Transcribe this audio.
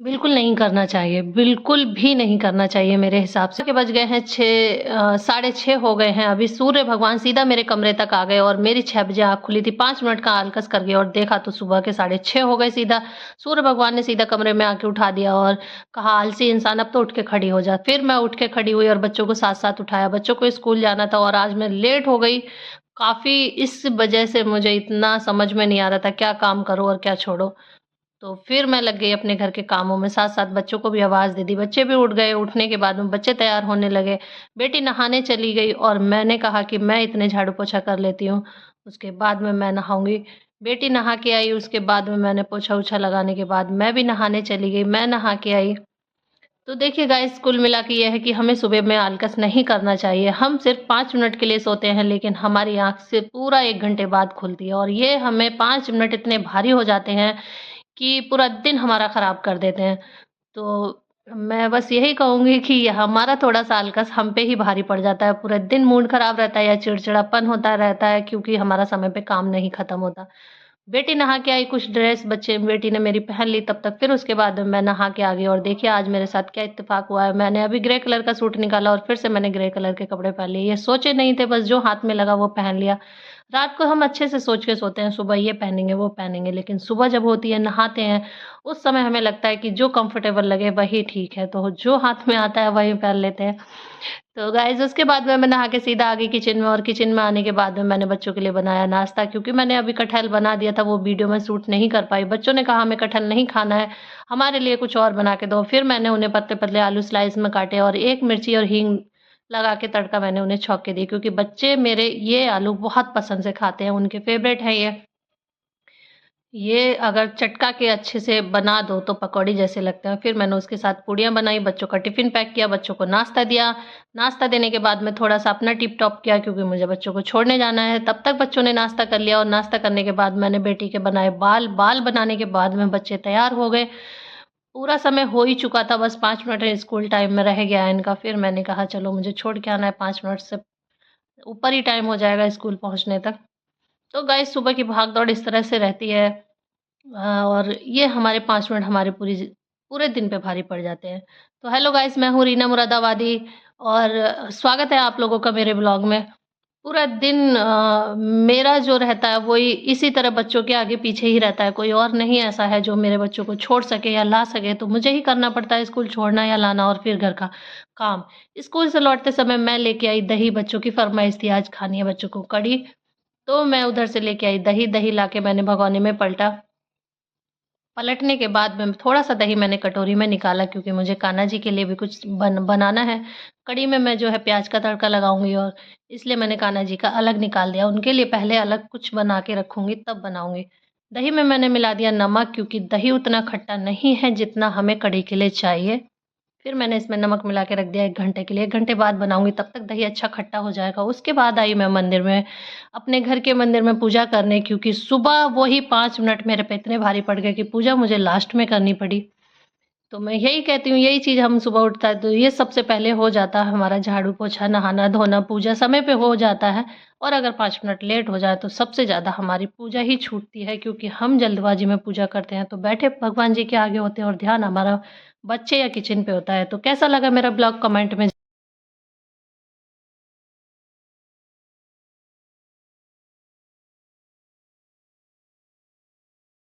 बिल्कुल नहीं करना चाहिए, बिल्कुल भी नहीं करना चाहिए मेरे हिसाब से। के बज गए हैं 6 साढ़े 6 हो गए हैं, अभी सूर्य भगवान सीधा मेरे कमरे तक आ गए और मेरी 6 बजे आँख खुली थी, 5 मिनट का आलकस कर गए और देखा तो सुबह के 6:30 हो गए सीधा। सूर्य भगवान ने सीधा कमरे में आके उठा दिया और कहा, "आलसी इंसान अब तो उठ के खड़ी हो जा।" फिर मैं उठ के खड़ी हुई और बच्चों को साथ-साथ उठाया। बच्चों को स्कूल जाना था और आज मैं लेट हो गई काफ़ी, इस वजह से मुझे इतना समझ में नहीं आ रहा था क्या काम करूँ और क्या छोड़ो। तो फिर मैं लग गई अपने घर के कामों में, साथ-साथ बच्चों को भी आवाज़ दे दी, बच्चे भी उठ गए, उठने के बाद में बच्चे तैयार होने लगे, बेटी नहाने चली गई और मैंने कहा कि मैं इतने झाड़ू-पोछा कर लेती हूँ, उसके बाद में मैं नहाऊँगी। बेटी नहा के आई, उसके बाद में मैंने पोछा-वोछा लगाने के बाद मैं भी नहाने चली गई, मैं नहा के आई। तो देखिए गाइस, कुल मिला के ये है कि हमें सुबह में आलकस नहीं करना चाहिए। हम सिर्फ़ 5 मिनट के लिए सोते हैं, लेकिन हमारी आँख से पूरा 1 घंटे बाद खुलती है और ये हमें 5 मिनट इतने भारी हो जाते हैं कि पूरा दिन हमारा ख़राब कर देते हैं। तो मैं बस यही कहूँगी कि हमारा थोड़ा-सा आलकस हम पे ही भारी पड़ जाता है, पूरा दिन मूड ख़राब रहता है या चिड़चिड़ापन होता रहता है क्योंकि हमारा समय पे काम नहीं ख़त्म होता। बेटी नहा के आई, कुछ ड्रेस बच्चे बेटी ने मेरी पहन ली तब तक, फिर उसके बाद मैं नहा के आ गई और देखिए आज मेरे साथ क्या इत्तेफ़ाक हुआ है। मैंने अभी ग्रे कलर का सूट निकाला और फिर से मैंने ग्रे कलर के कपड़े पहन लिए। ये सोचे नहीं थे, बस जो हाथ में लगा वो पहन लिया। रात को हम अच्छे से सोच के सोते हैं, सुबह ये पहनेंगे, वो पहनेंगे, लेकिन सुबह जब होती है, नहाते हैं, उस समय हमें लगता है कि जो कंफर्टेबल लगे वही ठीक है, तो जो हाथ में आता है वही पहन लेते हैं। तो गाइज़ उसके बाद में मैं नहा के सीधा आ गई किचन में और किचन में आने के बाद में मैंने बच्चों के लिए बनाया नाश्ता, क्योंकि मैंने अभी कटहल बना दिया था, वो वीडियो में शूट नहीं कर पाई। बच्चों ने कहा हमें कटहल नहीं खाना है, हमारे लिए कुछ और बना के दो। फिर मैंने उन्हें पतले-पतले आलू स्लाइस में काटे और 1 मिर्ची और हींग लगा के तड़का मैंने उन्हें छौंक के दी, क्योंकि बच्चे मेरे ये आलू बहुत पसंद से खाते हैं, उनके फ़ेवरेट हैं ये। ये अगर चटका के अच्छे से बना दो तो पकौड़ी जैसे लगते हैं। फिर मैंने उसके साथ पूड़ियाँ बनाई, बच्चों का टिफ़िन पैक किया, बच्चों को नाश्ता दिया। नाश्ता देने के बाद में थोड़ा-सा अपना टिप-टॉप किया क्योंकि मुझे बच्चों को छोड़ने जाना है। तब तक बच्चों ने नाश्ता कर लिया और नाश्ता करने के बाद मैंने बेटी के बनाए बाल। बाल बनाने के बाद में बच्चे तैयार हो गए। पूरा समय हो ही चुका था, बस 5 मिनट स्कूल टाइम में रह गया है इनका। फिर मैंने कहा चलो मुझे छोड़ के आना है, 5 मिनट से ऊपर ही टाइम हो जाएगा स्कूल पहुँचने तक। तो गाइस सुबह की भाग-दौड़ इस तरह से रहती है। और ये हमारे 5 मिनट हमारे पूरे दिन पे भारी पड़ जाते हैं। तो हेलो गाइस, मैं हूँ रीना मुरादाबादी और स्वागत है आप लोगों का मेरे ब्लॉग में। पूरा दिन मेरा जो रहता है वही इसी तरह बच्चों के आगे-पीछे ही रहता है, कोई और नहीं ऐसा है जो मेरे बच्चों को छोड़ सके या ला सके, तो मुझे ही करना पड़ता है स्कूल छोड़ना या लाना और फिर घर का काम। स्कूल से लौटते समय मैं लेके आई दही, बच्चों की फ़रमाइश थी आज खानी है बच्चों को कढ़ी, तो मैं उधर से लेके आई दही, दही लाके मैंने भगोने में पलटा। पलटने के बाद में थोड़ा-सा दही मैंने कटोरी में निकाला क्योंकि मुझे कान्हा जी के लिए भी कुछ बनाना है। कढ़ी में मैं जो है प्याज़ का तड़का लगाऊँगी और इसलिए मैंने कान्हा जी का अलग निकाल दिया। उनके लिए पहले अलग कुछ बना के रखूँगी तब बनाऊँगी। दही में मैंने मिला दिया नमक, क्योंकि दही उतना खट्टा नहीं है जितना हमें कढ़ी के लिए चाहिए। फिर मैंने इसमें नमक मिला के रख दिया 1 घंटे के लिए, 1 घंटे बाद बनाऊँगी तब तक दही अच्छा खट्टा हो जाएगा। उसके बाद आई मैं मंदिर में, अपने घर के मंदिर में पूजा करने, क्योंकि सुबह वही 5 मिनट मेरे पे इतने भारी पड़ गए कि पूजा मुझे लास्ट में करनी पड़ी। तो मैं यही कहती हूँ, यही चीज़ हम सुबह उठता है तो ये सबसे पहले हो जाता है हमारा झाड़ू-पोछा, नहाना-धोना, पूजा समय पे हो जाता है और अगर 5 मिनट लेट हो जाए तो सबसे ज़्यादा हमारी पूजा ही छूटती है, क्योंकि हम जल्दबाज़ी में पूजा करते हैं तो बैठे भगवान जी के आगे होते हैं और ध्यान हमारा बच्चे या किचन पे होता है। तो कैसा लगा मेरा ब्लॉग कमेंट में